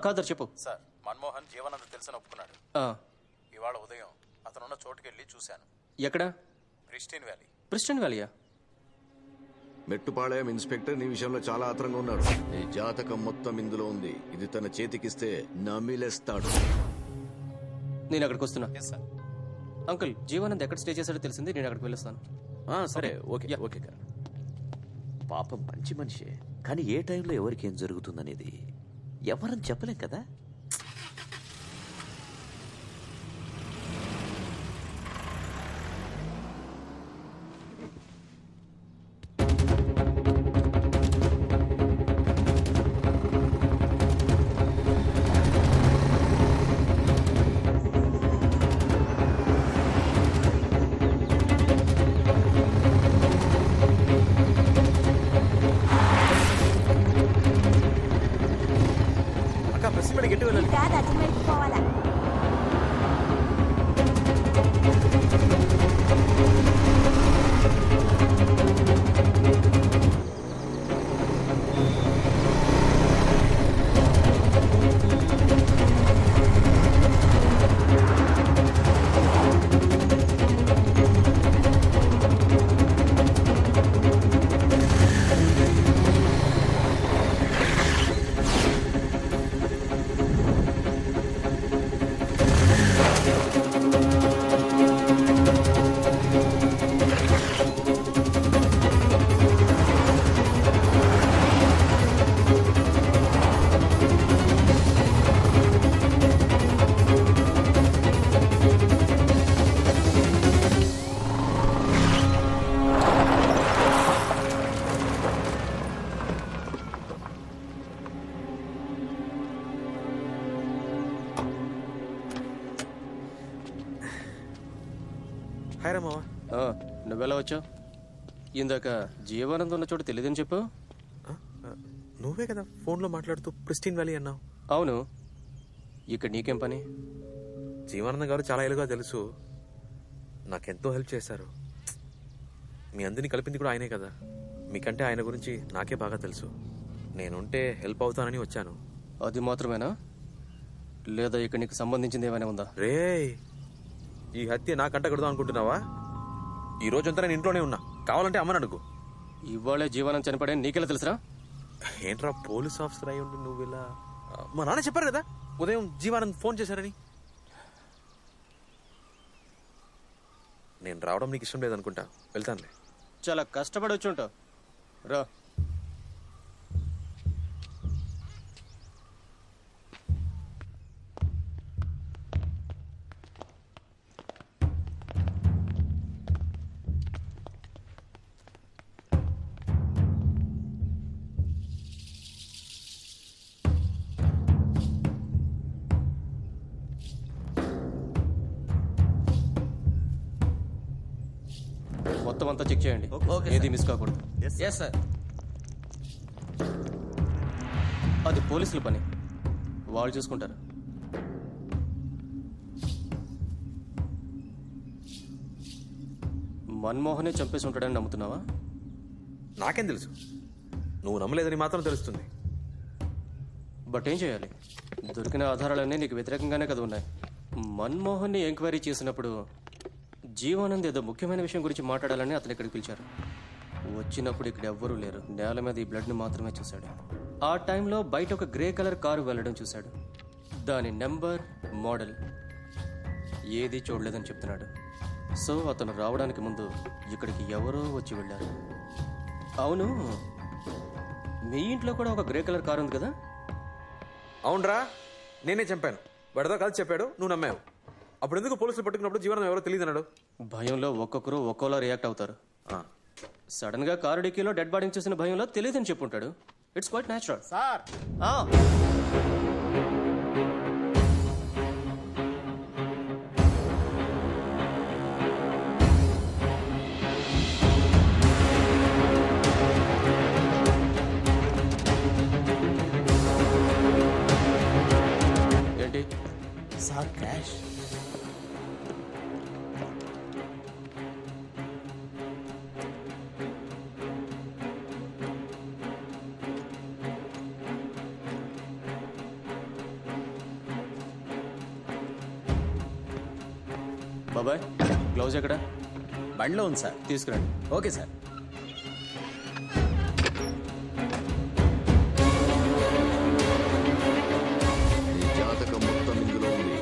కాదర్ చెప్పు. సార్, మన్మోహన్ జీవనంద తెలిసిన ఒప్పుకున్నాడు. ఇవాళ ఉదయం అతనున్న చోటుకెళ్ళి చూశాను. ఎక్కడ? Pristine valley. ప్రిస్టిన్ వ్యాలీయా? మెట్టుపాళయం ఇన్స్పెక్టర్ నీ విషయంలో చాలా ఆత్రంగా ఉన్నాడు. నీ జాతకం మొత్తం ఇందులో ఉంది. ఇది తన చేతికిస్తే నమిలేస్తాడు. నేను అక్కడికి వస్తున్నా. సార్. అంకుల్, జీవానంద్ ఎక్కడ స్టే చేశాడో తెలిసింది. నేను అక్కడికి వెళ్ళొస్తాను. సరే, ఓకే ఓకే. పాపం మంచి మనిషే, కానీ ఏ టైంలో ఎవరికి ఏం జరుగుతుందనేది ఎవరని చెప్పలేం కదా. నువ్వెలా వచ్చావు? ఇందాక జీవానంద్ ఉన్న చోటు తెలియదని చెప్పు. నువ్వే కదా ఫోన్లో మాట్లాడుతూ ప్రిస్టిన్ వ్యాలీ అన్నావు. అవును, ఇక్కడ నీకేం పని? జీవానందం గారు చాలా ఏళ్ళుగా తెలుసు. నాకెంతో హెల్ప్ చేశారు. మీ అందరినీ కలిపింది కూడా ఆయనే కదా. మీకంటే ఆయన గురించి నాకే బాగా తెలుసు. నేనుంటే హెల్ప్ అవుతానని వచ్చాను. అది మాత్రమేనా, లేదా ఇక్కడ నీకు సంబంధించింది ఏమైనా ఉందా? రే, ఈ హత్య నాకంట కడదాం అనుకుంటున్నావా? ఈ రోజంతా నేను ఇంట్లోనే ఉన్నా. కావాలంటే అమ్మని అడుగు. ఇవాళే జీవనం చనిపడే నీకెలా తెలుసురా? ఏంట్రా పోలీస్ ఆఫీసర్ అయి ఉండి నువ్వు ఇలా? మా నాన్న చెప్పారు కదా ఉదయం జీవానంద్ ఫోన్ చేశారని. నేను రావడం నీకు ఇష్టం లేదనుకుంటా. వెళ్తానులే. చాలా కష్టపడి వచ్చి ఉంటావు. రా. మొత్తం అంతా చెక్ చేయండి. ఏది మిస్ కాకూడదు. అది పోలీసుల పని, వాళ్ళు చూసుకుంటారు. మన్మోహనే చంపేసి ఉంటాడని నమ్ముతున్నావా? నాకేం తెలుసు, నువ్వు నమ్మలేదని మాత్రం తెలుస్తుంది. బట్ ఏం చేయాలి? దొరికిన ఆధారాలన్నీ నీకు వ్యతిరేకంగానే కదా ఉన్నాయి. మన్మోహన్ని ఎంక్వైరీ చేసినప్పుడు జీవానంద్ ఏదో ముఖ్యమైన విషయం గురించి మాట్లాడాలని అతను ఇక్కడికి పిలిచారు. వచ్చినప్పుడు ఇక్కడ ఎవ్వరూ లేరు. నేల మీద ఈ బ్లడ్ని మాత్రమే చూశాడు. ఆ టైంలో బయట ఒక గ్రే కలర్ కారు వెళ్ళడం చూశాడు. దాని నెంబర్, మోడల్ ఏది చూడలేదని చెప్తున్నాడు. సో అతను రావడానికి ముందు ఇక్కడికి ఎవరో వచ్చి వెళ్ళారు. అవును, మీ ఇంట్లో కూడా ఒక గ్రే కలర్ కారు ఉంది కదా? అవునరా, నేనే చంపాను. వాడితో కలిసి చెప్పాడు, నువ్వు నమ్మావు. అప్పుడు ఎందుకు పోలీసులు పట్టుకున్నప్పుడు జీవనం ఎవరో తెలియదు అన్నాడు? భయంలో ఒక్కొక్కరు ఒక్కోలా రియాక్ట్ అవుతారు. సడన్ గా కారు డిక్కీలో డెడ్ బాడీని చూసిన భయంలో తెలియదని చెప్పుంటాడు. It's quite natural. సార్, ఏంటి సార్ క్యాష్. బాబాయ్ గ్లౌజ్ ఎక్కడ? బండిలో ఉంది సార్. తీసుకురండి. Okay sir. నీ జాతకం మొత్తం ఇందులో ఉంది.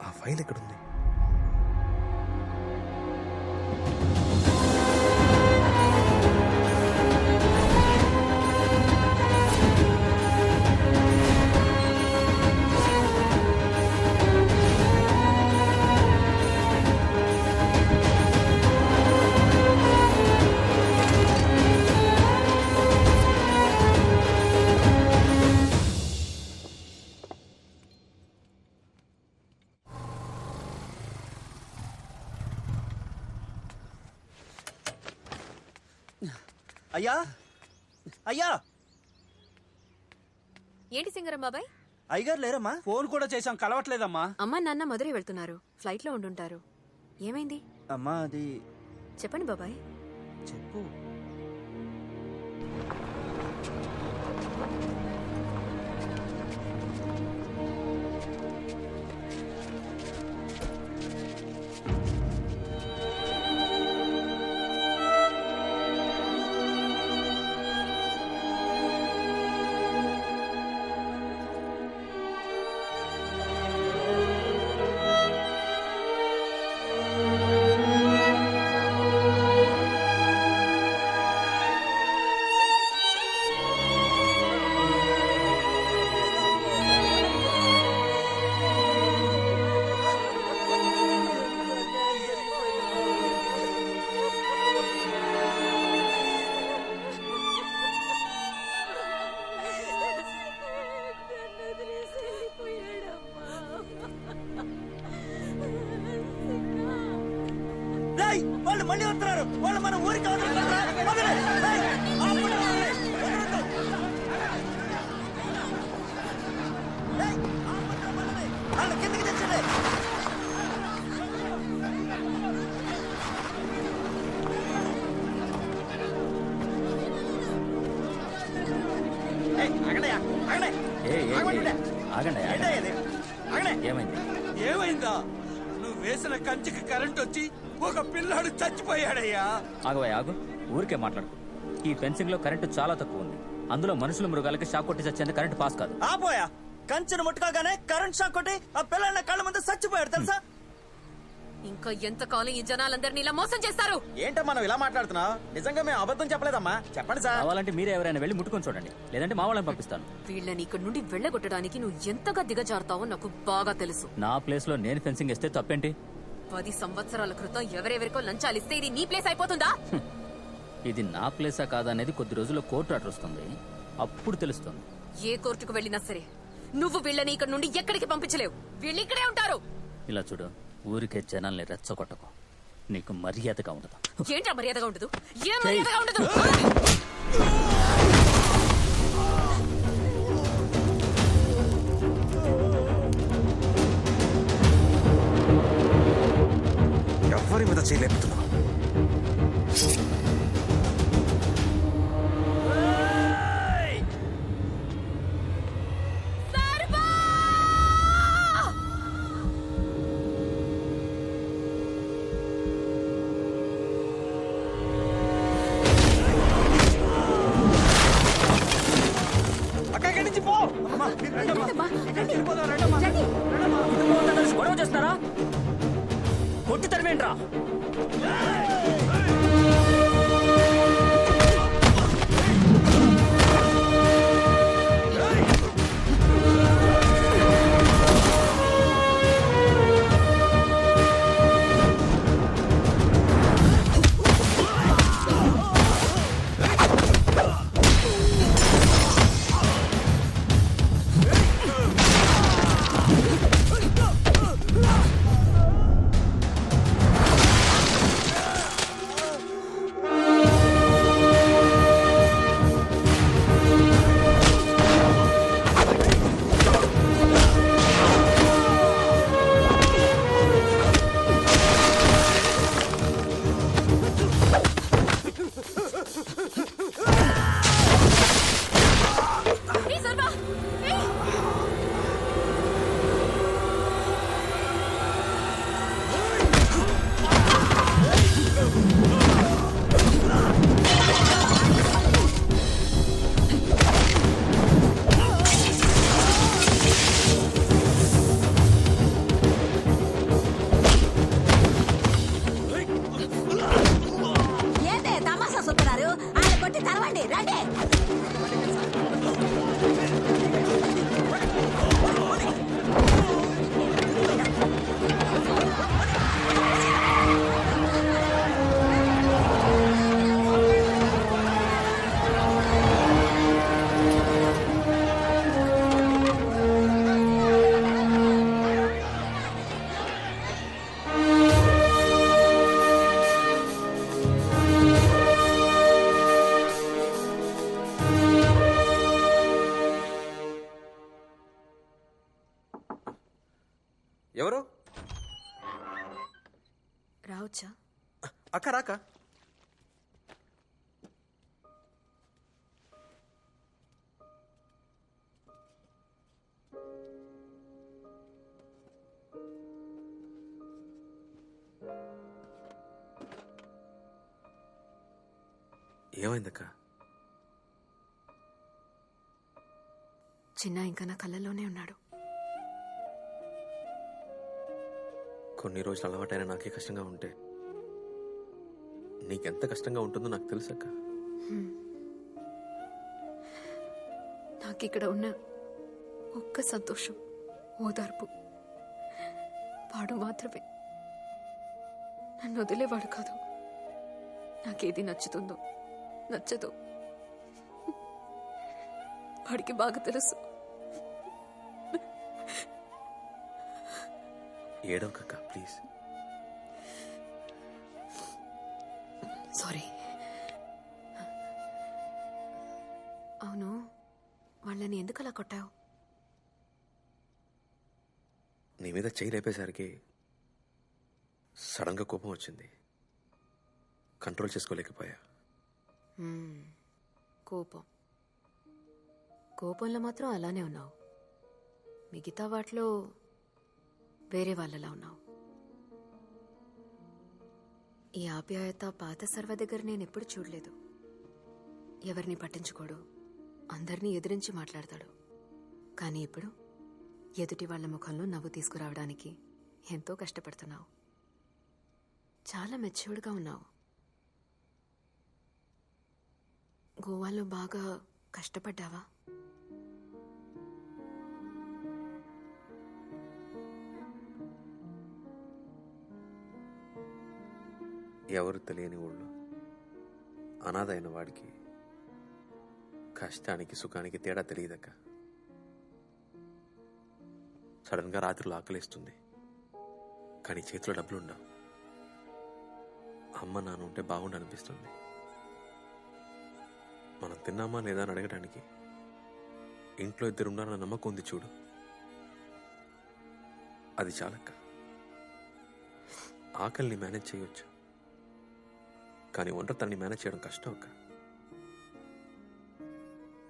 ఆ ఫైల్ ఎక్కడుంది? అయ్యా అయ్యా ఏంటి సింగరం బాబాయ్? అయ్యగారు లేరమ్మా? ఫోన్ కూడా చేశాం, కలవట్లేదమ్మా. అమ్మ నాన్న మధురై వెళ్తున్నారు, ఫ్లైట్ లో ఉండుంటారు. ఏమైంది అమ్మా అది చెప్పండి బాబాయ్. చెప్పు. వాళ్ళు మళ్ళీ వస్తున్నారు. వాళ్ళు మన ఊరికి కిందకి తెచ్చండి. ఏమైందా? నువ్వు వేసిన కంచికి కరెంట్ వచ్చి ఒక పిల్లాడు చచ్చిపోయాడయ్యా. ఆగు ఊరికే మాట్లాడుకో. ఈ ఫెన్సింగ్ లో కరెంటు చాలా తక్కువ ఉంది. అందులో మనుషులు మృగాలకి షాక్ కొట్టి చచ్చేందుకు కరెంట్ పాస్ కాదు. ఆపోయా, కంచెను ముట్టుకోగానే కరెంట్ షాక్ కొట్టి ఆ పిల్లల కళ్ళ ముందు చచ్చిపోయాడు తెలుసా? ఇంకా ఎంత కాలం ఈ జనాలందరినీ ఇలా మోసం చేస్తారు? ఏంటో మనం ఇలా మాట్లాడుతున్నావు? నిజంగా మేము అబద్ధం చెప్పలేదమ్మా. చెప్పండి సార్. కావాలంటే మీరే ఎవరైనా వెళ్ళి ముట్టుకొని చూడండి, లేదంటే మా వాళ్ళని పంపిస్తాను. వీళ్ళని ఇక్కడ నుండి వెళ్ళగొట్టడానికి నువ్వు ఎంతగా దిగజారుతావో నాకు బాగా తెలుసు. నా ప్లేస్ లో నేను ఫెన్సింగ్ వేస్తే తప్పేంటి? 10 సంవత్సరాల క్రితం ఎవరెవరికో లంచాలు ఇస్తే ఇది నీ ప్లేస్ అయిపోతుందా? ఇది నా ప్లేసా కాదా అనేది కొద్ది రోజుల్లో కోర్టు ఆర్డర్ వస్తుంది, అప్పుడు తెలుస్తుంది. ఏ కోర్టుకు వెళ్ళినా సరే నువ్వు వీళ్ళని ఇక్కడ నుండి ఎక్కడికి పంపించలేవు. వీళ్ళు ఇక్కడే ఉంటారు. ఇలా చూడు, ఊరికే జనాల్ని రెచ్చగొట్టకు. నీకు మర్యాదగా ఉండదు. ఏంటా మర్యాదగా ఉండదు? ఏం మర్యాదగా ఉండదు? ఎవరి మీద చేయలేపుతున్నావు? గొడవ చేస్తారా? కొట్టి తరిమేంట్రా? ఎవరు? రావచ్చా? అక్క రాక. ఏమైందక్క? చిన్న ఇంకా నా కళ్ళల్లోనే ఉన్నాడు. కొన్ని రోజులు అలవాటైన నాకే కష్టంగా ఉంటే నీకెంత కష్టంగా ఉంటుందో నాకు తెలుసక్క. నాకిక్కడ ఉన్న ఒక్క సంతోషం, ఓదార్పు వాడు మాత్రమే. నన్ను వదిలేవాడు కాదు. నాకేది నచ్చుతుందో నచ్చదో వాడికి బాగా తెలుసు. ఏడవకక్క ప్లీజ్. సారీ. అవును, వాళ్ళని ఎందుకు అలా కొట్టావు? నీ మీద చెయ్యి లేపేసరికి సడన్గా కోపం వచ్చింది. కంట్రోల్ చేసుకోలేకపోయా. కోపంలో మాత్రం అలానే ఉన్నావు. మిగతా వాటిలో వేరే వాళ్ళలా ఉన్నావు. ఈ ఆప్యాయత పాత సర్వ దగ్గర నేను ఎప్పుడు చూడలేదు. ఎవరిని పట్టించుకోడు, అందరినీ ఎదిరించి మాట్లాడతాడు. కానీ ఇప్పుడు ఎదుటి వాళ్ళ ముఖంలో నవ్వు తీసుకురావడానికి ఎంతో కష్టపడుతున్నావు. చాలా మెచ్యూర్డ్గా ఉన్నావు. గోవాలో బాగా కష్టపడ్డావా? ఎవరు తెలియని ఊళ్ళో అనాథ అయిన వాడికి కష్టానికి సుఖానికి తేడా తెలియదక్క. సడన్గా రాత్రిలో ఆకలిస్తుంది, కానీ చేతిలో డబ్బులుండవు. అమ్మ నాన్న ఉంటే బాగుండనిపిస్తుంది. మనం తిన్నామా లేదా అని అడగడానికి ఇంట్లో ఇద్దరు ఉన్నారన్న నమ్మకం ఉంది చూడు, అది చాలక్క. ఆకలిని మేనేజ్ చేయొచ్చు, కానీ ఒంటరితనాన్ని మేనేజ్ చేయడం కష్టం అక్క.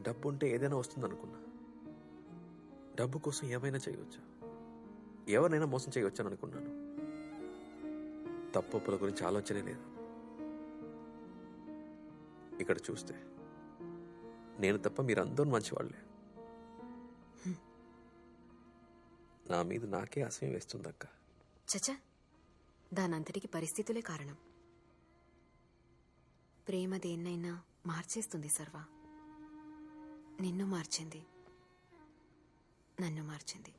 డబ్బు ఉంటే ఏదైనా వస్తుందనుకున్నా. డబ్బు కోసం ఏమైనా చేయవచ్చు, ఎవరినైనా మోసం చేయవచ్చు అని అనుకున్నాను. తప్పుల గురించి ఆలోచనే లేదు. ఇక్కడ చూస్తే నేను తప్ప మీరందరూ మంచివాళ్లే. నా మీద నాకే అసహ్యం వేస్తుందక్క. చచ్చా, దానంతటికి పరిస్థితులే కారణం. ప్రేమ దేన్నైనా మార్చేస్తుంది సర్వా. నిన్ను మార్చింది, నన్ను మార్చింది.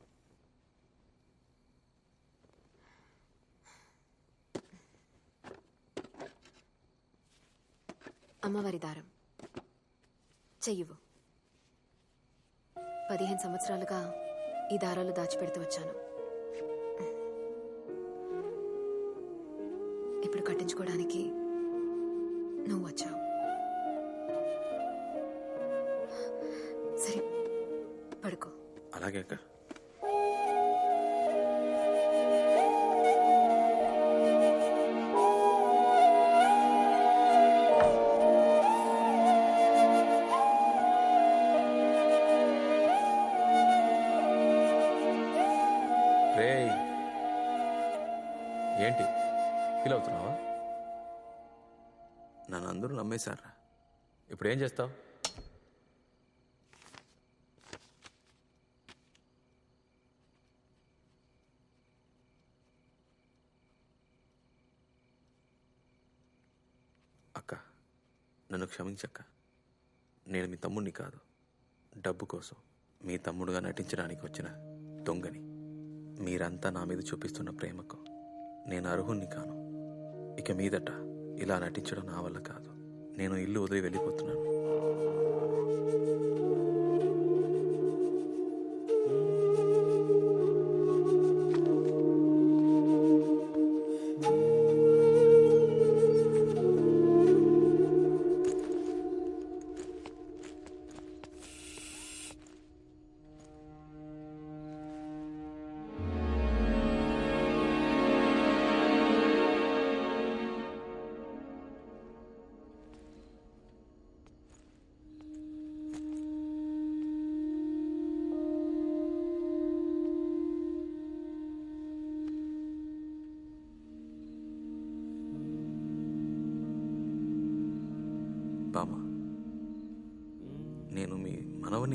అమ్మవారి దారం చెయ్యవు. 15 సంవత్సరాలుగా ఈ దారాలు దాచిపెడుతూ వచ్చాను. ఇప్పుడు కట్టించుకోవడానికి నువ్వు వచ్చావు. సరే, పడుకో. అలాగే అక్క. ఏంటి ఫీల్ అవుతున్నావా? నన్ను అందరూ నమ్మేశారా? ఇప్పుడు ఏం చేస్తావు? అక్క, నన్ను క్షమించక్క. నేను మీ తమ్ముడిని కాదు, డబ్బు కోసం మీ తమ్ముడుగా నటించడానికి వచ్చిన దొంగని. మీరంతా నా మీద చూపిస్తున్న ప్రేమకు నేను అర్హుణ్ణి కాను. ఇక మీదట ఇలా నటించడం నా వల్ల కాదు. నేను ఇల్లు వదిలి వెళ్ళిపోతున్నాను.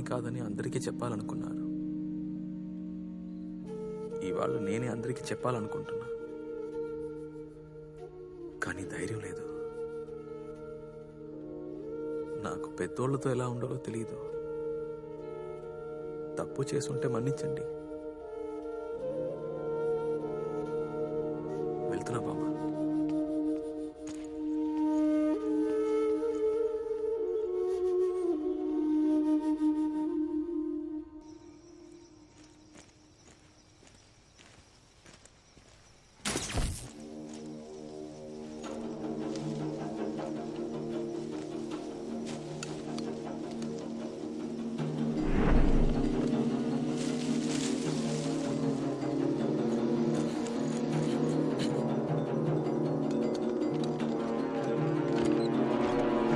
పని కాదని అందరికీ చెప్పాలనుకున్నారు. ఇవాళ నేనే అందరికీ చెప్పాలనుకుంటున్నా, కానీ ధైర్యం లేదు. నాకు పెద్దోళ్లతో ఎలా ఉండాలో తెలియదు. తప్పు చేసుంటే మన్నించండి.